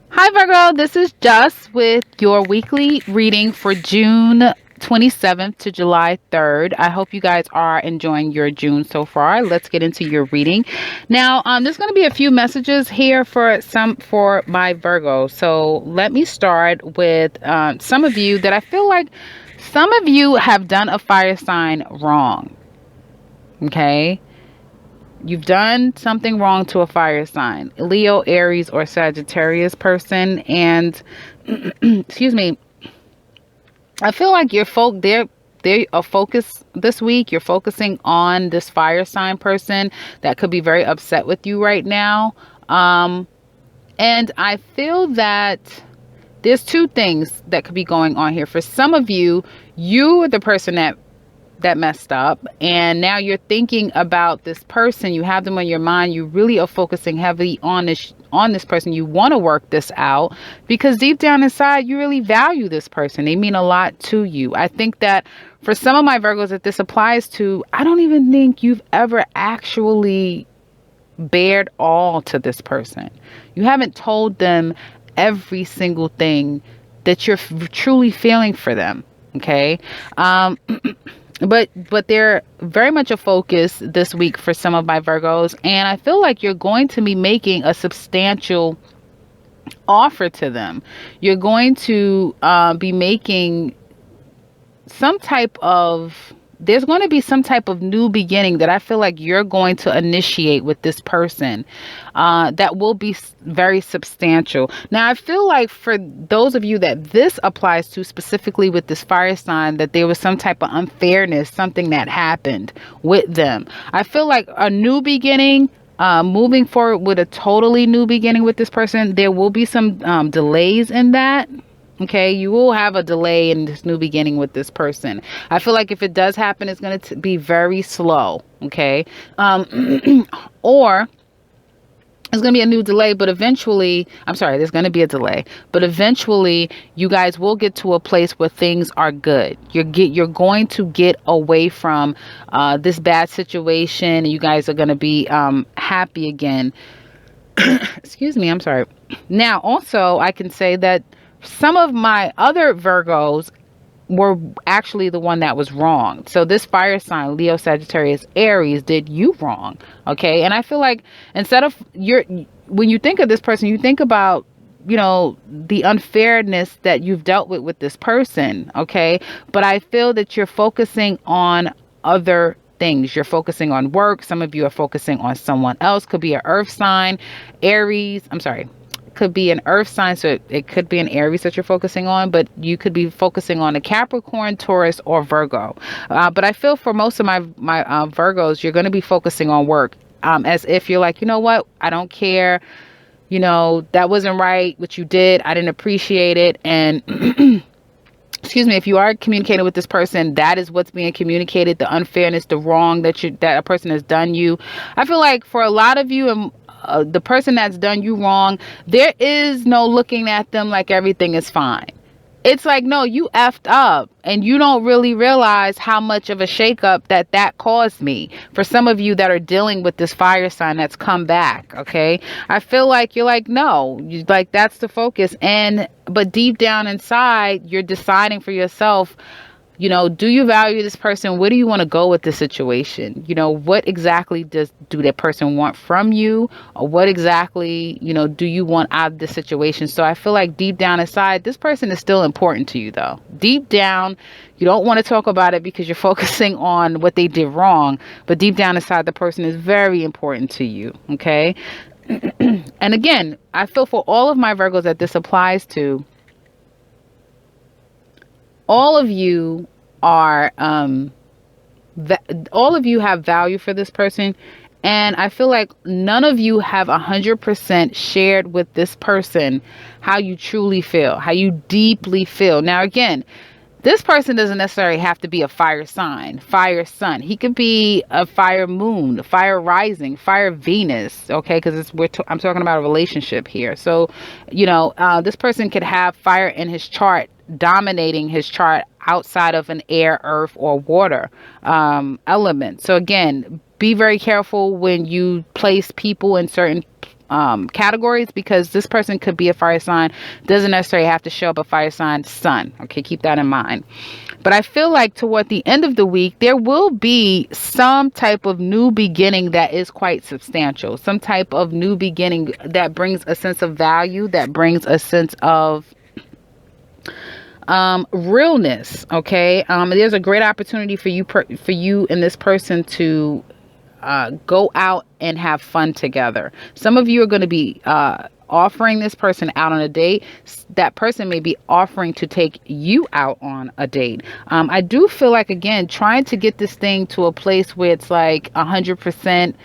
Hi, Virgo. This is Just with your weekly reading for June 27th to July 3rd. I hope you guys are enjoying your June so far. Let's get into your reading. Now, there's going to be a few messages here for my Virgo. So let me start with some of you that I feel like some of you have done a fire sign wrong. Okay, you've done something wrong to a fire sign, Leo, Aries, or Sagittarius person, and excuse me, I feel like they're a focus this week. You're focusing on this fire sign person that could be very upset with you right now. And I feel that there's two things that could be going on here. For some of you, you are the person that messed up, and now you're thinking about this person. You have them on your mind. You really are focusing heavily on this person. You want to work this out because deep down inside you really value this person. They mean a lot to you. I think that for some of my Virgos that this applies to, I don't even think you've ever actually bared all to this person. You haven't told them every single thing that you're truly feeling for them. Okay. But they're very much a focus this week for some of my Virgos, and I feel like you're going to be making a substantial offer to them. You're going to be making some type of there's going to be some type of new beginning that I feel like you're going to initiate with this person that will be very substantial. Now, I feel like for those of you that this applies to specifically with this fire sign, that there was some type of unfairness, something that happened with them. I feel like a new beginning, moving forward with a totally new beginning with this person, there will be some delays in that. Okay, you will have a delay in this new beginning with this person. I feel like if it does happen, it's going to be very slow. Okay, or it's going to be a new delay, but eventually, I'm sorry, there's going to be a delay, but eventually you guys will get to a place where things are good. You're going to get away from this bad situation, and you guys are going to be happy again. Excuse me, I'm sorry. Now, also, I can say that some of my other Virgos were actually the one that was wrong. So this fire sign, Leo, Sagittarius, Aries, did you wrong. Okay. And I feel like instead of when you think of this person, you think about, the unfairness that you've dealt with this person. Okay. But I feel that you're focusing on other things. You're focusing on work. Some of you are focusing on someone else. Could be an earth sign, Aries. I'm sorry, could be an earth sign, so it could be an Aries that you're focusing on, but you could be focusing on a Capricorn, Taurus, or Virgo. But I feel for most of my Virgos, you're going to be focusing on work, as if you're like, you know what, I don't care, that wasn't right what you did, I didn't appreciate it, and excuse me, if you are communicating with this person, that is what's being communicated, the unfairness, the wrong that a person has done you. I feel like for a lot of you, and the person that's done you wrong, there is no looking at them like everything is fine. It's like, no, you effed up, and you don't really realize how much of a shakeup that caused me. For some of you that are dealing with this fire sign that's come back, okay, I feel like you're like, no, like that's the focus, but deep down inside, you're deciding for yourself, do you value this person? Where do you want to go with the situation? What exactly do that person want from you? Or what exactly, do you want out of the situation? So I feel like deep down inside, this person is still important to you, though. Deep down, you don't want to talk about it because you're focusing on what they did wrong. But deep down inside, the person is very important to you. Okay. And again, I feel for all of my Virgos that this applies to, all of you are all of you have value for this person, and I feel like none of you have 100% shared with this person how you truly feel, how you deeply feel. Now again, this person doesn't necessarily have to be a fire sign, fire sun. He could be a fire moon, fire rising, fire Venus. Okay, because I'm talking about a relationship here. So, this person could have fire in his chart, dominating his chart outside of an air, earth, or water element. So again, be very careful when you place people in certain categories, because this person could be a fire sign, doesn't necessarily have to show up a fire sign sun. Okay, keep that in mind. But I feel like toward the end of the week, there will be some type of new beginning that is quite substantial. Some type of new beginning that brings a sense of value, that brings a sense of realness. Okay, there's a great opportunity for you and this person to go out and have fun together. Some of you are going to be offering this person out on a date. That person may be offering to take you out on a date. I do feel like, again, trying to get this thing to a place where it's like 100%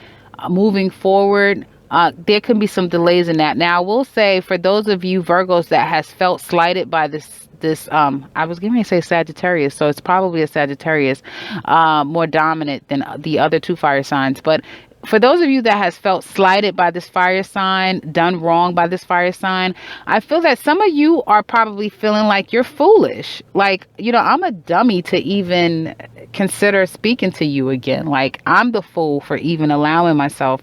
moving forward. There can be some delays in that. Now, I will say, for those of you Virgos that has felt slighted by this I was going to say Sagittarius, so it's probably a Sagittarius, more dominant than the other two fire signs. But for those of you that has felt slighted by this fire sign, done wrong by this fire sign, I feel that some of you are probably feeling like you're foolish. Like, I'm a dummy to even consider speaking to you again. Like, I'm the fool for even allowing myself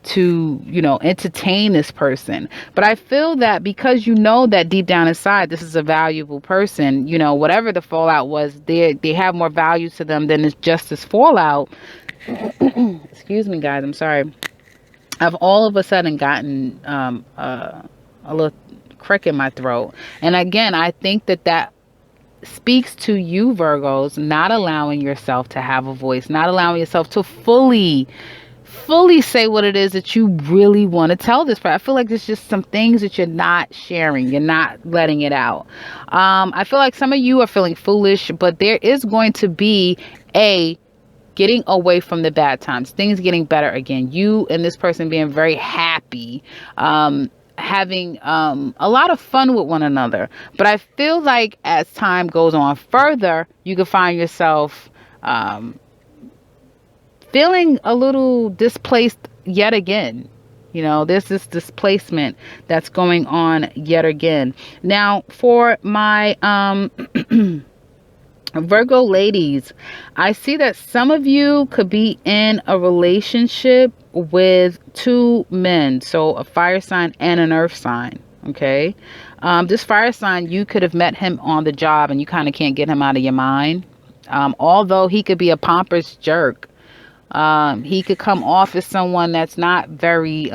to entertain this person. But I feel that because that deep down inside this is a valuable person, whatever the fallout was, they have more value to them than it's just this fallout. Excuse me, guys, I'm sorry. I've all of a sudden gotten a little crick in my throat. And again, I think that speaks to you Virgos not allowing yourself to have a voice, not allowing yourself to fully say what it is that you really want to tell this person. I feel like there's just some things that you're not sharing. You're not letting it out. I feel like some of you are feeling foolish, but there is going to be a getting away from the bad times, things getting better again. You and this person being very happy, having a lot of fun with one another. But I feel like as time goes on further, you can find yourself feeling a little displaced yet again. There's this displacement that's going on yet again. Now, for my Virgo ladies, I see that some of you could be in a relationship with two men, so a fire sign and an earth sign. Okay, this fire sign, you could have met him on the job and you kind of can't get him out of your mind. Although he could be a pompous jerk, he could come off as someone that's not very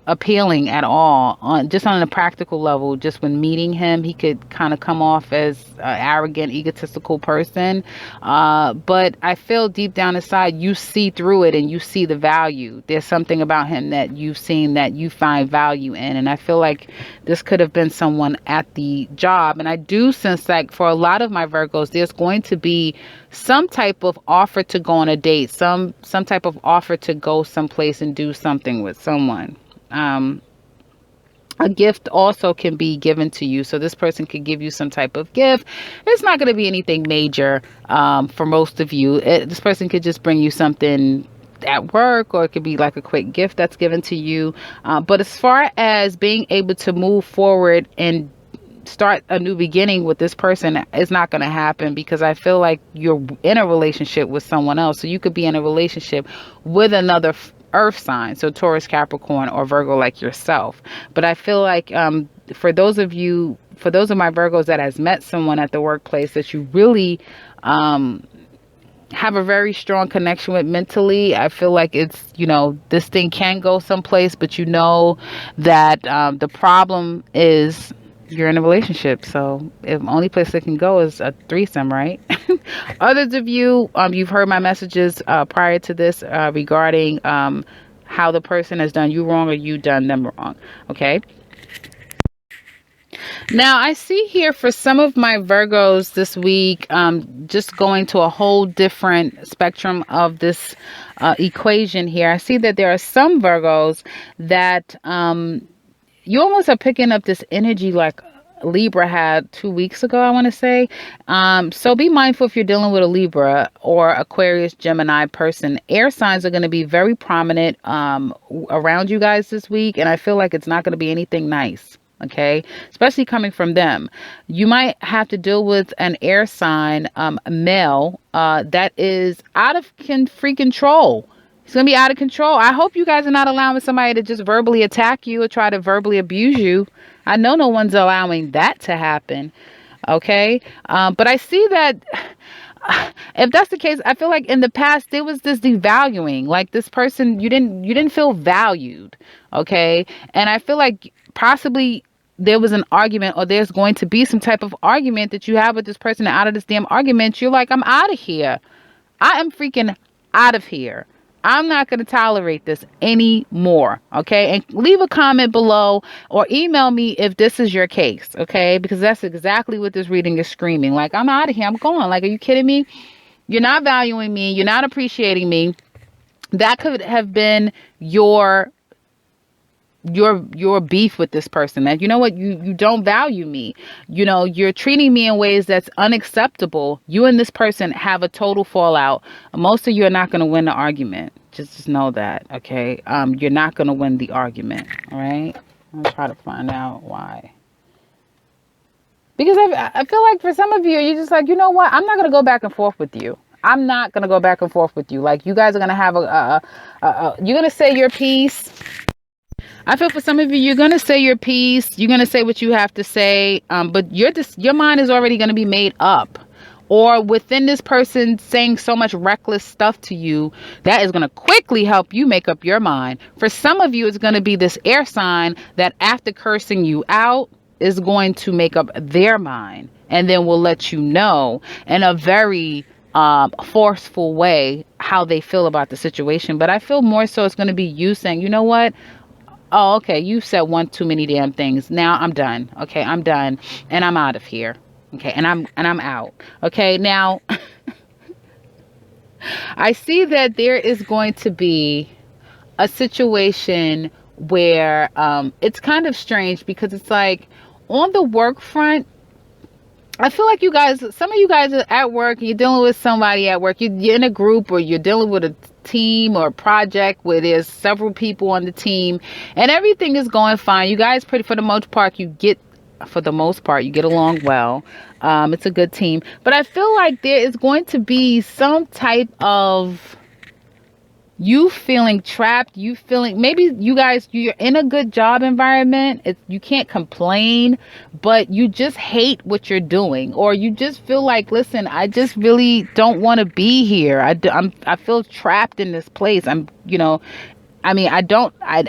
appealing at all, just on a practical level. Just when meeting him, he could kind of come off as an arrogant, egotistical person, but I feel deep down inside you see through it and you see the value. There's something about him that you've seen that you find value in, and I feel like this could have been someone at the job. And I do sense like for a lot of my Virgos, there's going to be some type of offer to go on a date, some type of offer to go someplace and do something with someone. A gift also can be given to you. So this person could give you some type of gift. It's not going to be anything major for most of you. This person could just bring you something at work, or it could be like a quick gift that's given to you. But as far as being able to move forward and start a new beginning with this person, it's not going to happen, because I feel like you're in a relationship with someone else. So you could be in a relationship with another earth sign, so Taurus, Capricorn, or Virgo like yourself. But I feel like for those of my Virgos that has met someone at the workplace that you really have a very strong connection with mentally, I feel like it's, this thing can go someplace, but that the problem is you're in a relationship. So the only place it can go is a threesome, right? Others of you, you've heard my messages prior to this regarding how the person has done you wrong or you done them wrong. Okay. Now, I see here for some of my Virgos this week, just going to a whole different spectrum of this equation here. I see that there are some Virgos that you almost are picking up this energy like Libra had 2 weeks ago, I want to say. So be mindful if you're dealing with a Libra or Aquarius, Gemini person. Air signs are going to be very prominent around you guys this week. And I feel like it's not going to be anything nice. Okay, especially coming from them. You might have to deal with an air sign male that is out of free control. It's going to be out of control. I hope you guys are not allowing somebody to just verbally attack you or try to verbally abuse you. I know no one's allowing that to happen. Okay. But I see that if that's the case, I feel like in the past there was this devaluing. Like this person, you didn't feel valued. Okay. And I feel like possibly there was an argument, or there's going to be some type of argument that you have with this person. And out of this damn argument, you're like, I'm out of here. I am freaking out of here. I'm not going to tolerate this anymore. Okay. And leave a comment below or email me if this is your case. Okay. Because that's exactly what this reading is screaming. Like, I'm out of here. I'm going. Like, are you kidding me? You're not valuing me. You're not appreciating me. That could have been your beef with this person, that you know what, you don't value me, you're treating me in ways that's unacceptable. You and this person have a total fallout. Most of you are not going to win the argument. Just know that. Okay. You're not going to win the argument. All right. I'll try to find out why. Because I feel like for some of you, you're just like, you know what, I'm not going to go back and forth with you. I'm not going to go back and forth with you. Like, you guys are going to have you're going to say your piece. I feel for some of you, you're going to say your piece. You're going to say what you have to say. But your mind is already going to be made up. Or within this person saying so much reckless stuff to you, that is going to quickly help you make up your mind. For some of you, it's going to be this air sign that after cursing you out is going to make up their mind. And then will let you know in a very forceful way how they feel about the situation. But I feel more so it's going to be you saying, you know what? Oh, okay. You said one too many damn things. Now I'm done. Okay, I'm done, and I'm out of here. Okay, and I'm out. Okay, now I see that there is going to be a situation where it's kind of strange, because it's like on the work front, I feel like some of you guys are at work and you're dealing with somebody at work. You're in a group, or you're dealing with a team or a project where there's several people on the team and everything is going fine. You guys, for the most part, you get along well. It's a good team. But I feel like there is going to be some type of you feeling trapped, maybe you guys, you're in a good job environment. You can't complain, but you just hate what you're doing, or you just feel like, listen, I just really don't want to be here. I feel trapped in this place. I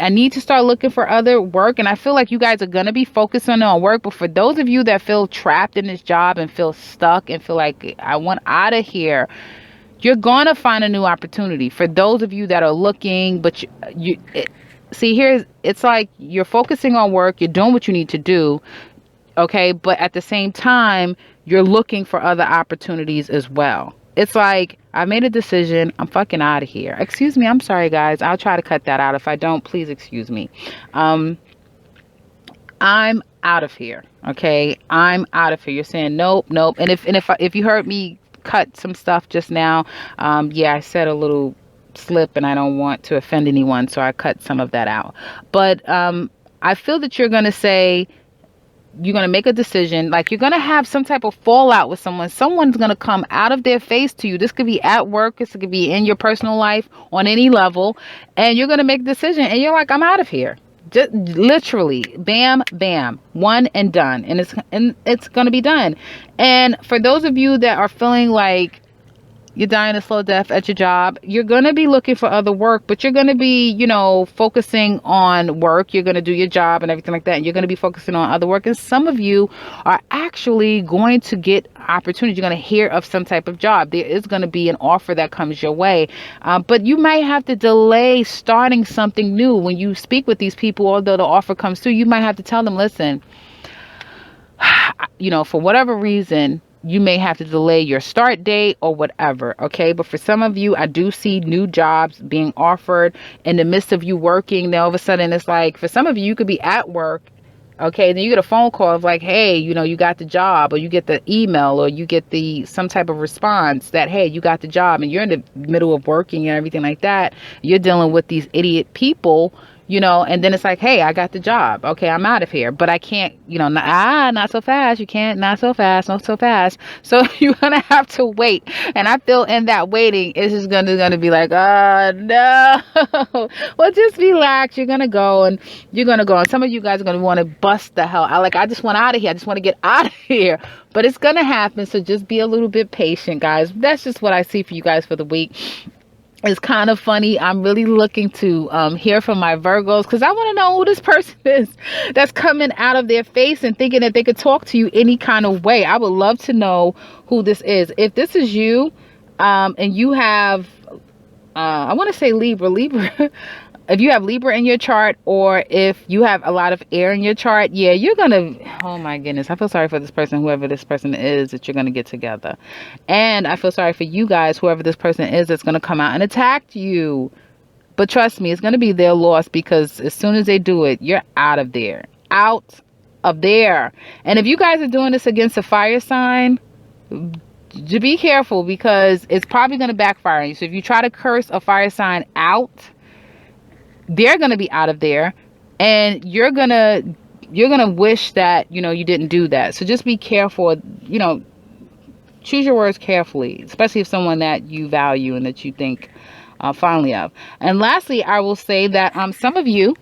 need to start looking for other work. And I feel like you guys are going to be focusing on work. But for those of you that feel trapped in this job and feel stuck and feel like I want out of here, you're going to find a new opportunity. For those of you that are looking, but it's like you're focusing on work, you're doing what you need to do, okay? But at the same time, you're looking for other opportunities as well. It's like, I made a decision, I'm fucking out of here. Excuse me, I'm sorry, guys. I'll try to cut that out. If I don't, please excuse me. I'm out of here, okay? I'm out of here. You're saying nope. And if you heard me cut some stuff just now, I said a little slip and I don't want to offend anyone, so I cut some of that out. But I feel that you're going to make a decision, like you're going to have some type of fallout with someone's going to come out of their face to you. This could be at work, this could be in your personal life, on any level, and you're going to make a decision and you're like, I'm out of here. Just literally, bam, bam, one and done. And it's going to be done. And for those of you that are feeling like you're dying a slow death at your job, you're going to be looking for other work, but you're going to be, focusing on work. You're going to do your job and everything like that. And you're going to be focusing on other work. And some of you are actually going to get opportunities. You're going to hear of some type of job. There is going to be an offer that comes your way. But you might have to delay starting something new. When you speak with these people, although the offer comes through, you might have to tell them, listen, for whatever reason, you may have to delay your start date or whatever. Okay. But for some of you, I do see new jobs being offered in the midst of you working. Then all of a sudden it's like, for some of you, you could be at work. Okay. Then you get a phone call of like, hey, you got the job, or you get the email, or you get some type of response that, hey, you got the job, and you're in the middle of working and everything like that. You're dealing with these idiot people, and then it's like, hey, I got the job. Okay, I'm out of here. But I can't, not so fast. You can't, not so fast, not so fast. So you're going to have to wait. And I feel in that waiting, it's just gonna be like, oh, no. Well, just relax. You're going to go and you're going to go. And some of you guys are going to want to bust the hell out. Like, I just want out of here. I just want to get out of here. But it's going to happen. So just be a little bit patient, guys. That's just what I see for you guys for the week. It's kind of funny. I'm really looking to hear from my Virgos because I want to know who this person is that's coming out of their face and thinking that they could talk to you any kind of way. I would love to know who this is. If this is you and you have, I want to say Libra. If you have Libra in your chart, or if you have a lot of air in your chart, yeah, you're going to, oh my goodness, I feel sorry for this person, whoever this person is that you're going to get together. And I feel sorry for you guys, whoever this person is that's going to come out and attack you. But trust me, it's going to be their loss, because as soon as they do it, you're out of there. Out of there. And if you guys are doing this against a fire sign, be careful, because it's probably going to backfire on you. So if you try to curse a fire sign out, they're going to be out of there, and you're going to wish that, you didn't do that. So just be careful, choose your words carefully, especially if someone that you value and that you think fondly of. And lastly, I will say that some of you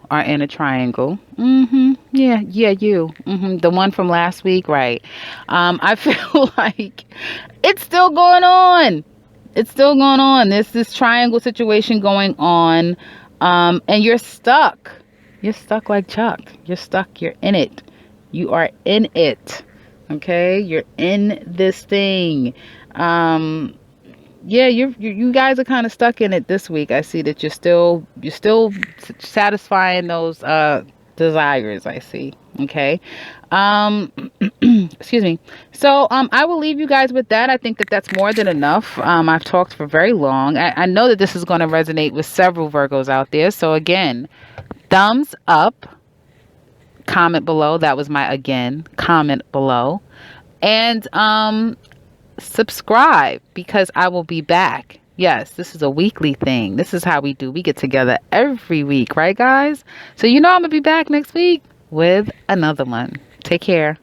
are in a triangle. Yeah, you. The one from last week, right? I feel like it's still going on. It's still going on. There's this triangle situation going on. And you're stuck. You're stuck like Chuck. You're stuck. You're in it. You are in it. Okay? You're in this thing. Yeah, you guys are kind of stuck in it this week. I see that you're still satisfying those desires, I see. Okay. Excuse me. So I will leave you guys with that. I think that that's more than enough. I've talked for very long. I know that this is going to resonate with several Virgos out there. So again, thumbs up, comment below. That was my comment below, and subscribe, because I will be back. Yes, this is a weekly thing. This is how we do. We get together every week, right, guys? So I'm gonna be back next week with another one. Take care.